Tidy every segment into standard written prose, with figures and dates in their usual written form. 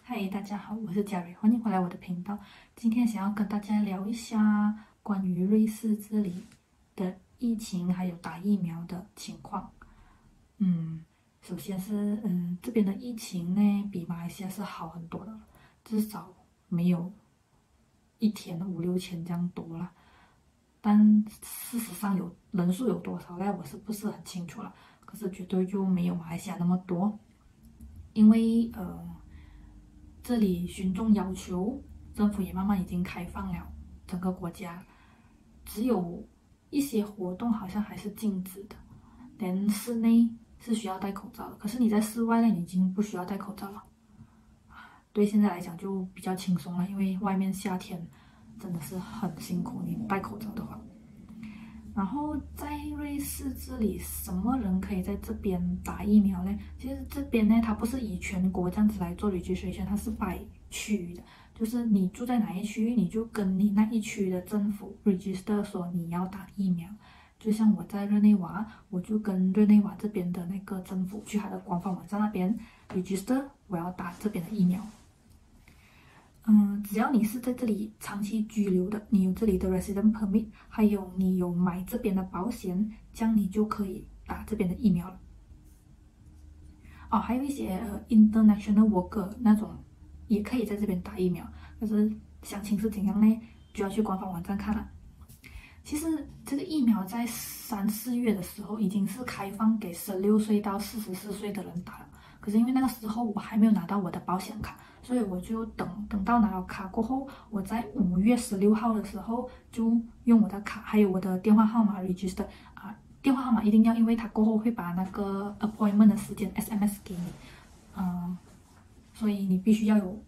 嗨，大家好，我是嘉瑞，欢迎回来我的频道。今天想要跟大家聊一下关于瑞士这里的疫情还有打疫苗的情况。嗯，首先是这边的疫情呢比马来西亚是好很多的，至少没有一天5、6千这样多了。但事实上人数有多少呢？我是不是很清楚了？可是绝对就没有马来西亚那么多，因为这里群众要求，政府也慢慢已经开放了整个国家，只有一些活动好像还是禁止的，连室内是需要戴口罩的，可是你在室外呢，你已经不需要戴口罩了。对现在来讲就比较轻松了，因为外面夏天真的是很辛苦，你戴口罩的话。然后在瑞士这里，什么人可以在这边打疫苗呢？其实这边呢，它不是以全国这样子来做registration，它是摆区域的，就是你住在哪一区域，你就跟你那一区的政府 register 说你要打疫苗。就像我在日内瓦，我就跟日内瓦这边的那个政府去他的官方网站那边 register，我要打这边的疫苗。只要你是在这里长期居留的，你有这里的 resident permit，还有你有买这边的保险，这样你就可以打这边的疫苗了。哦，还有一些international worker 那种也可以在这边打疫苗，但是详情是怎样呢？就要去官方网站看了。其实这个疫苗在3、4月的时候已经是开放给16岁到44岁的人打了，可是因为那个时候我还没有拿到我的保险卡，所以我就等到拿了卡过后，我在5月16号的时候就用我的卡还有我的电话号码 register 啊，电话号码一定要，因为他过后会把那个 appointment 的时间 SMS 给你，嗯，所以你必须要有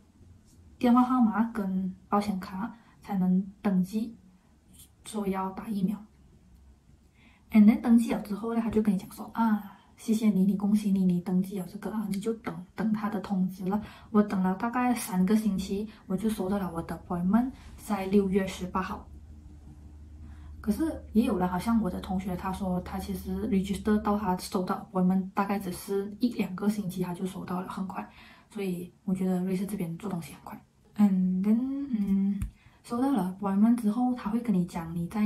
电话号码跟保险卡才能登记说要打疫苗。And then 登记了之后呢，他就跟你讲说啊，谢谢你，恭喜你，你登记了这个啊，你就等他的通知了。我等了大概3个星期，我就收到了我的 appointment，在6月18号。可是也有人，好像我的同学，他说他其实 register 到他收到 appointment 大概只是1、2个星期，他就收到了，很快。所以我觉得瑞士这边做东西很快。收到了 appointment 之后，他会跟你讲你在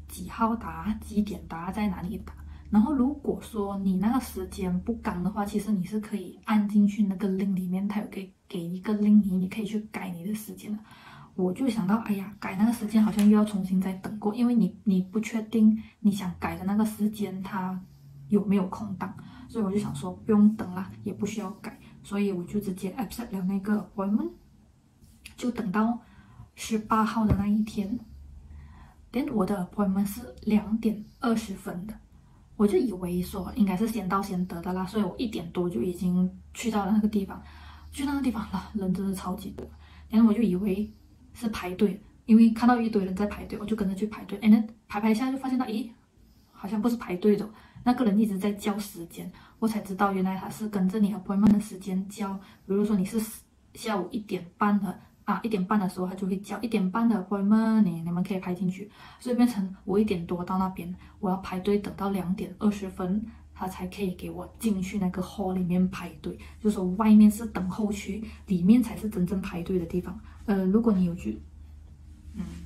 几号打、几点打、在哪里打。然后如果说你那个时间不赶的话，其实你是可以按进去那个 link 里面，它有给一个 link 你可以去改你的时间的。我就想到，哎呀，改那个时间好像又要重新再等过，因为你不确定你想改的那个时间它有没有空档，所以我就想说不用等啦，也不需要改，所以我就直接 accept 了那个 appointment，就等到18号的那一天。但我的 appointment 是2点20分的，我就以为说应该是先到先得的啦，所以我1点多就已经去到了那个地方，去那个地方了，人真的超级多，然后我就以为是排队，因为看到一堆人在排队，我就跟着去排队，那排下就发现到，咦，好像不是排队的，那个人一直在叫时间，我才知道原来他是跟着你 appointment 的时间叫，比如说你是下午1点半的。1点半的时候他就会叫1点半的 appointment，你们可以排进去，所以变成我1点多到那边，我要排队等到2点20分，他才可以给我进去那个 hall 里面排队。就是说外面是等候区，里面才是真正排队的地方。如果你有去，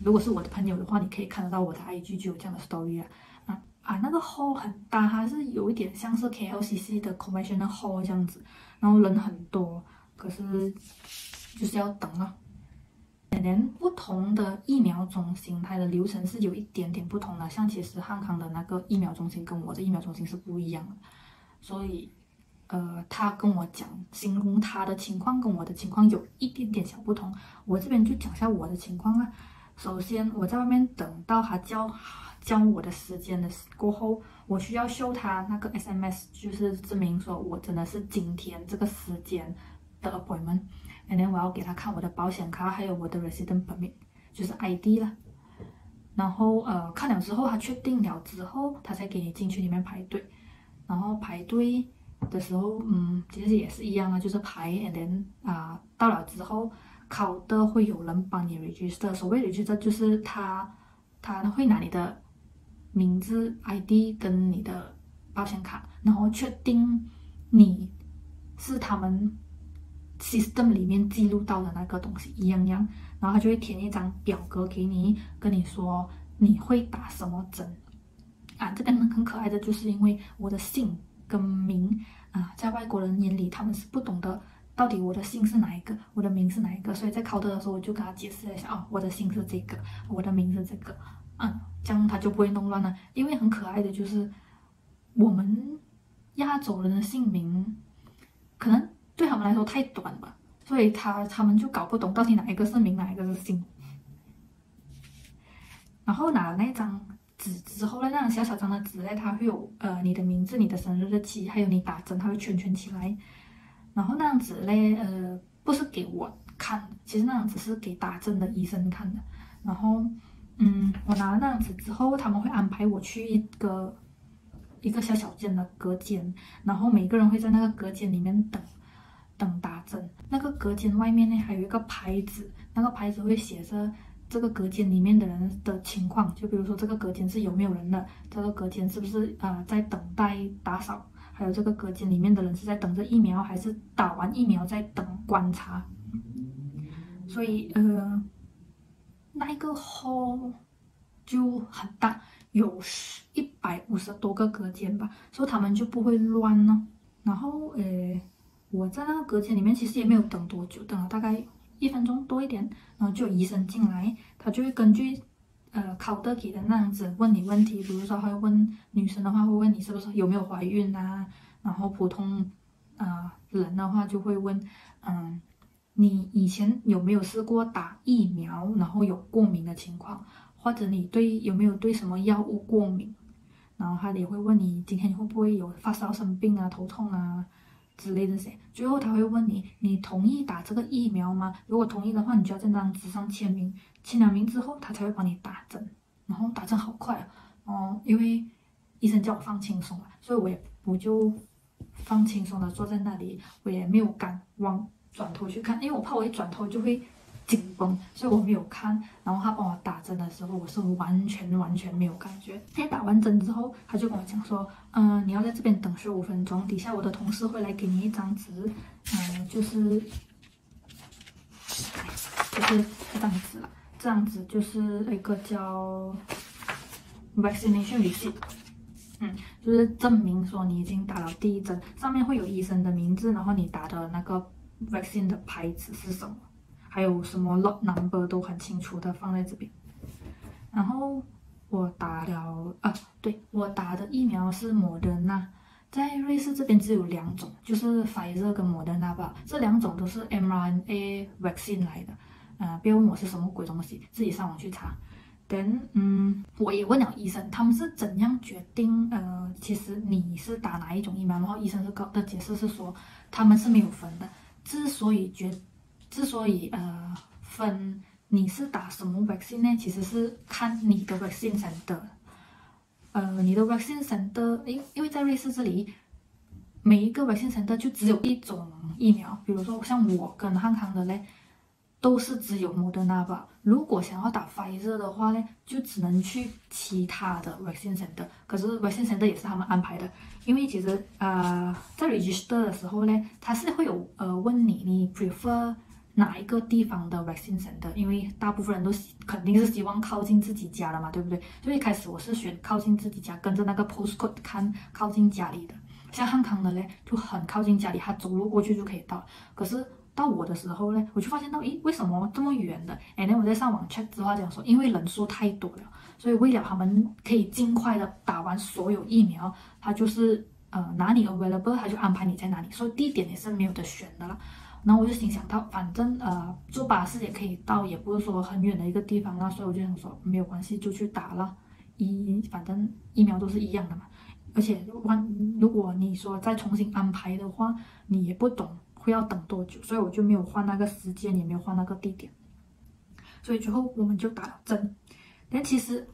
如果是我的朋友的话，你可以看得到我的 IG 就有这样的 story 啊。那个 hall 很大，它是有一点像是 KLCC 的 conventional hall 这样子，然后人很多，可是就是要等啊。不同的疫苗中心，它的流程是有一点点不同的。像其实汉康的那个疫苗中心跟我的疫苗中心是不一样的，所以他跟我讲，形容他的情况跟我的情况有一点点小不同。我这边就讲一下我的情况啊。首先我在外面等到他交我的时间的过后，我需要秀他那个 SMS，就是证明说我真的是今天这个时间的 appointment。And then 我要给他看我的保险卡，还有我的 resident permit，就是 ID 了。然后看了之后，他确定了之后，他才给你进去里面排队。然后排队的时候，其实也是一样啊，就是排，and then 到了之后，考的会有人帮你 register。所谓 register 就是他会拿你的名字、ID 跟你的保险卡，然后确定你是他们 system 里面记录到的那个东西一样样，然后他就会填一张表格给你，跟你说你会打什么针啊。这边很可爱的就是因为我的姓跟名啊，在外国人眼里他们是不懂得到底我的姓是哪一个，我的名是哪一个，所以在考的时候我就跟他解释一下哦，我的姓是这个，我的名是这个，这样他就不会弄乱了。因为很可爱的就是我们亚洲人的姓名可能对他们来说太短了，所以他们就搞不懂到底哪一个是名，哪一个是姓。然后拿了那张纸之后呢，那张小小张的纸呢，它会有你的名字、你的生日日期，还有你打针，它会圈圈起来。然后那张纸呢，不是给我看的，其实那张纸是给打针的医生看的。然后，我拿了那张纸之后，他们会安排我去一个小小间的隔间，然后每个人会在那个隔间里面等打针。那个隔间外面呢还有一个牌子，那个牌子会写着这个隔间里面的人的情况，就比如说这个隔间是有没有人的，这个隔间是不是在等待打扫，还有这个隔间里面的人是在等着疫苗，还是打完疫苗在等观察。所以那一个 hall 就很大，有150多个隔间吧，所以他们就不会乱了。然后我在那个隔间里面其实也没有等多久，等了大概1分钟多一点，然后就有医生进来，他就会根据考的给的那样子问你问题，比如说他会问女生的话会问你是不是有没有怀孕啊，然后普通人的话就会问你以前有没有试过打疫苗，然后有过敏的情况，或者你有没有对什么药物过敏，然后他也会问你今天会不会有发烧、生病啊、头痛啊之类的些。最后他会问你，你同意打这个疫苗吗？如果同意的话，你就要在那张纸上签名，签了名之后，他才会帮你打针。然后打针好快哦，因为医生叫我放轻松了，所以我就放轻松的坐在那里，我也没有敢转头去看，因为我怕我一转头就会紧绷，所以我没有看。然后他帮我打针的时候，我是完全没有感觉。他打完针之后，他就跟我讲说，你要在这边等15分钟，底下我的同事会来给你一张纸，就是这张纸了。这张纸就是一个叫 vaccination receipt，就是证明说你已经打了第一针，上面会有医生的名字，然后你打的那个 vaccine 的牌子是什么，还有什么 lot number 都很清楚的放在这边。然后我打了对，我打的疫苗是莫德纳，在瑞士这边只有2种，就是 Pfizer 跟莫德纳吧，这2种都是 mRNA vaccine 来的。不要问我是什么鬼东西，自己上网去查。我也问了医生，他们是怎样决定？其实你是打哪一种疫苗？然后医生的解释是说，他们是没有分的。之所以分你是打什么 vaccine 呢？其实是看你的 vaccine center。你的 vaccine center，因为在瑞士这里，每一个 vaccine center 就只有一种疫苗。比如说像我跟汉康的嘞，都是只有莫德纳吧。如果想要打 Pfizer 的话呢，就只能去其他的 vaccine center。可是 vaccine center 也是他们安排的，因为其实在 register 的时候呢，他是会有问你 prefer 哪一个地方的 vaccine center，因为大部分人都肯定是希望靠近自己家的嘛，对不对？所以一开始我是选靠近自己家，跟着那个 postcode 看靠近家里的。像汉康的嘞，就很靠近家里，他走路过去就可以到。可是到我的时候呢，我就发现到，为什么这么远的？那我在上网 check 之后讲说，因为人数太多了，所以为了他们可以尽快的打完所有疫苗，他就是哪里 available 他就安排你在哪里，所以地点也是没有得选的了。然后我就心想到，反正坐巴士也可以到，也不是说很远的一个地方啊，所以我就想说没有关系，就去打了。反正疫苗都是一样的嘛，而且如果你说再重新安排的话，你也不懂会要等多久，所以我就没有换那个时间，也没有换那个地点。所以最后我们就打了针。但其实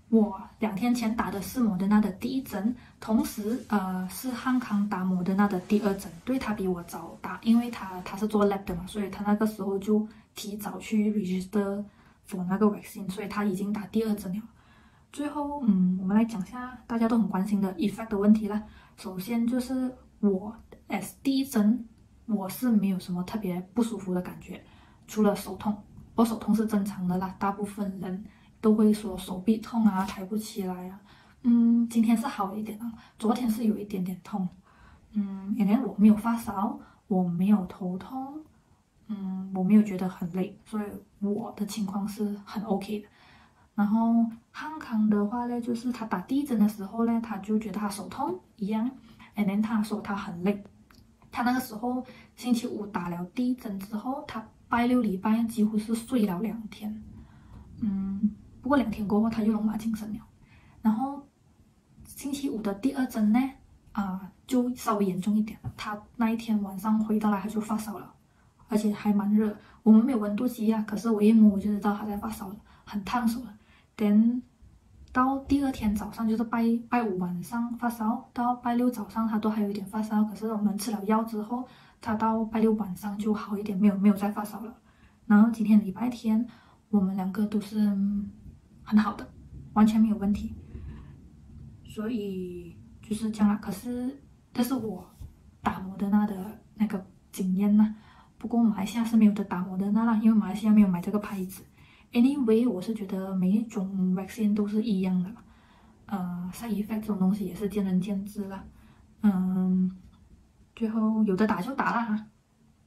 我2天前打的是莫德纳的第1针，同时是汉康打莫德纳的第2针，对，他比我早打，因为他是做 lab 的嘛，所以他那个时候就提早去 register for 那个 vaccine， 所以他已经打第2针了。最后我们来讲下大家都很关心的 effect 的问题啦。首先就是我第1针我是没有什么特别不舒服的感觉，除了手痛。我手痛是正常的啦，大部分人都会说手臂痛啊，抬不起来啊。今天是好一点了，昨天是有一点点痛。因为我没有发烧，我没有头痛，我没有觉得很累，所以我的情况是很 OK 的。然后汉康的话呢，就是他打第一针的时候呢，他就觉得他手痛一样，and then 他说他很累。他那个时候星期五打了第一针之后，他拜六礼拜几乎是睡了2天。不过2天过后他又龙马精神了。然后星期五的第二针呢，就稍微严重一点了。他那一天晚上回到来他就发烧了，而且还蛮热。我们没有温度计啊，可是我一摸我就知道他在发烧了，很烫手了。等到第二天早上，就是拜五晚上发烧，到拜六早上他都还有一点发烧，可是我们吃了药之后，他到拜六晚上就好一点，没有再发烧了。然后今天礼拜天，我们两个都是很好的，完全没有问题。所以就是这样啦。可是这是我打摩德纳的那个经验啦。不过马来西亚是没有的打摩德纳啦，因为马来西亚没有买这个牌子。Anyway，我是觉得每一种 vaccine 都是一样的啦。side effect 这种东西也是见仁见智啦。最后有的打就打啦。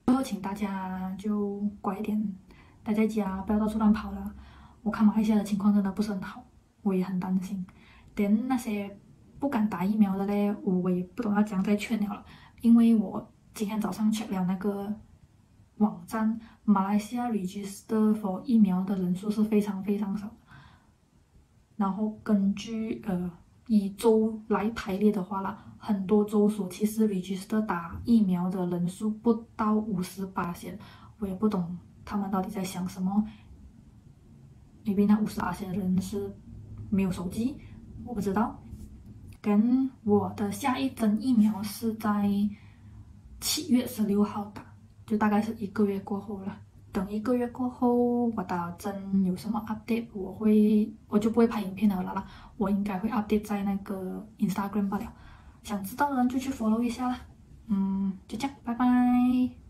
最后请大家就乖一点，待在家，不要到处乱跑了。我看马来西亚的情况真的不是很好，我也很担心。等那些不敢打疫苗的嘞，我也不懂要怎样再劝了，因为我今天早上 check 了那个网站，马来西亚 register for 疫苗的人数是非常非常少。然后根据以州来排列的话啦，很多州所其实 register 打疫苗的人数不到58%，我也不懂他们到底在想什么。maybe 那58%的人是没有手机，我不知道。跟我的下一针疫苗是在7月16号打，就大概是1个月过后了。等1个月过后，我打针有什么 update，我就不会拍影片了啦。我应该会 update 在那个 Instagram 罢了。想知道的人就去 follow 一下啦。就这样，拜拜。